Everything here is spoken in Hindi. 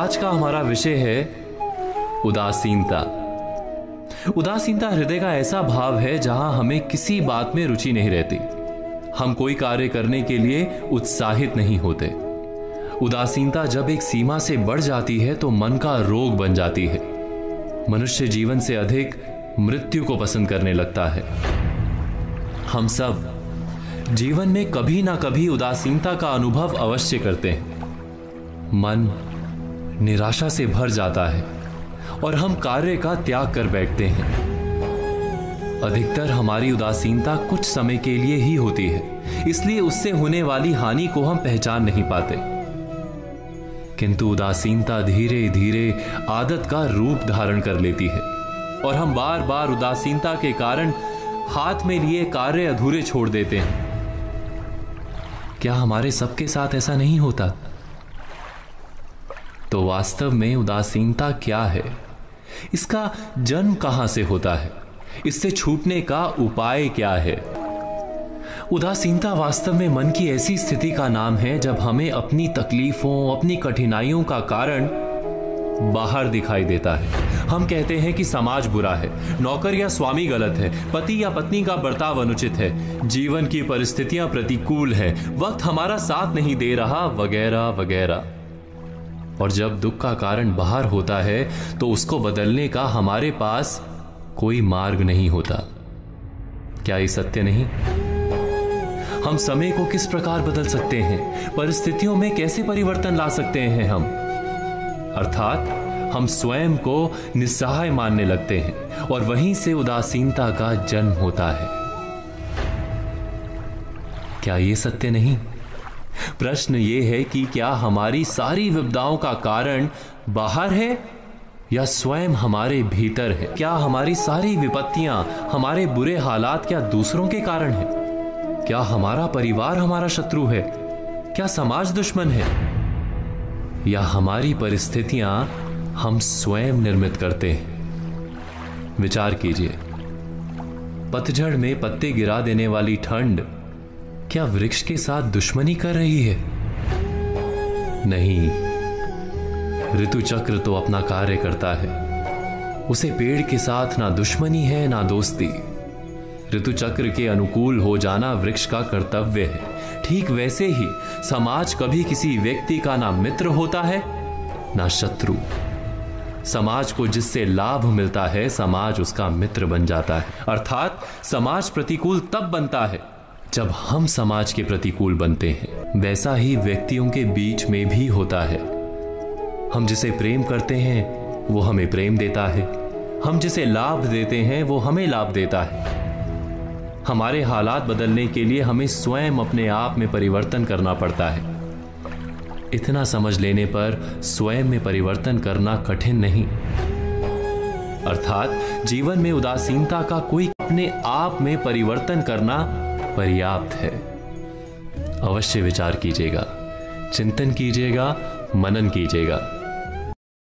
आज का हमारा विषय है उदासीनता। उदासीनता हृदय का ऐसा भाव है जहां हमें किसी बात में रुचि नहीं रहती। हम कोई कार्य करने के लिए उत्साहित नहीं होते। उदासीनता जब एक सीमा से बढ़ जाती है तो मन का रोग बन जाती है। मनुष्य जीवन से अधिक मृत्यु को पसंद करने लगता है। हम सब जीवन में कभी ना कभी उदासीनता का अनुभव अवश्य करते हैं। मन निराशा से भर जाता है और हम कार्य का त्याग कर बैठते हैं। अधिकतर हमारी उदासीनता कुछ समय के लिए ही होती है, इसलिए उससे होने वाली हानि को हम पहचान नहीं पाते। किंतु उदासीनता धीरे धीरे आदत का रूप धारण कर लेती है और हम बार बार उदासीनता के कारण हाथ में लिए कार्य अधूरे छोड़ देते हैं। क्या हमारे सबके साथ ऐसा नहीं होता? तो वास्तव में उदासीनता क्या है? इसका जन्म कहां से होता है? इससे छूटने का उपाय क्या है? उदासीनता वास्तव में मन की ऐसी स्थिति का नाम है जब हमें अपनी तकलीफों, अपनी कठिनाइयों का कारण बाहर दिखाई देता है। हम कहते हैं कि समाज बुरा है, नौकर या स्वामी गलत है, पति या पत्नी का बर्ताव अनुचित है, जीवन की परिस्थितियां प्रतिकूल है, वक्त हमारा साथ नहीं दे रहा, वगैरह वगैरह। और जब दुख का कारण बाहर होता है तो उसको बदलने का हमारे पास कोई मार्ग नहीं होता। क्या ये सत्य नहीं? हम समय को किस प्रकार बदल सकते हैं? परिस्थितियों में कैसे परिवर्तन ला सकते हैं हम? अर्थात हम स्वयं को निस्सहाय मानने लगते हैं और वहीं से उदासीनता का जन्म होता है। क्या ये सत्य नहीं? प्रश्न ये है कि क्या हमारी सारी विपदाओं का कारण बाहर है या स्वयं हमारे भीतर है? क्या हमारी सारी विपत्तियां, हमारे बुरे हालात क्या दूसरों के कारण है? क्या हमारा परिवार हमारा शत्रु है? क्या समाज दुश्मन है? या हमारी परिस्थितियां हम स्वयं निर्मित करते हैं? विचार कीजिए। पतझड़ में पत्ते गिरा देने वाली ठंड क्या वृक्ष के साथ दुश्मनी कर रही है? नहीं, ऋतु चक्र तो अपना कार्य करता है। उसे पेड़ के साथ ना दुश्मनी है ना दोस्ती। ऋतु चक्र के अनुकूल हो जाना वृक्ष का कर्तव्य है। ठीक वैसे ही समाज कभी किसी व्यक्ति का ना मित्र होता है ना शत्रु। समाज को जिससे लाभ मिलता है, समाज उसका मित्र बन जाता है। अर्थात समाज प्रतिकूल तब बनता है जब हम समाज के प्रतिकूल बनते हैं। वैसा ही व्यक्तियों के बीच में भी होता है। हम जिसे प्रेम करते हैं वो हमें प्रेम देता है, हम जिसे लाभ देते हैं वो हमें लाभ देता है। हमारे हालात बदलने के लिए हमें स्वयं अपने आप में परिवर्तन करना पड़ता है। इतना समझ लेने पर स्वयं में परिवर्तन करना कठिन नहीं। अर्थात जीवन में उदासीनता का कोई अपने आप में परिवर्तन करना पर्याप्त है। अवश्य विचार कीजिएगा, चिंतन कीजिएगा, मनन कीजिएगा।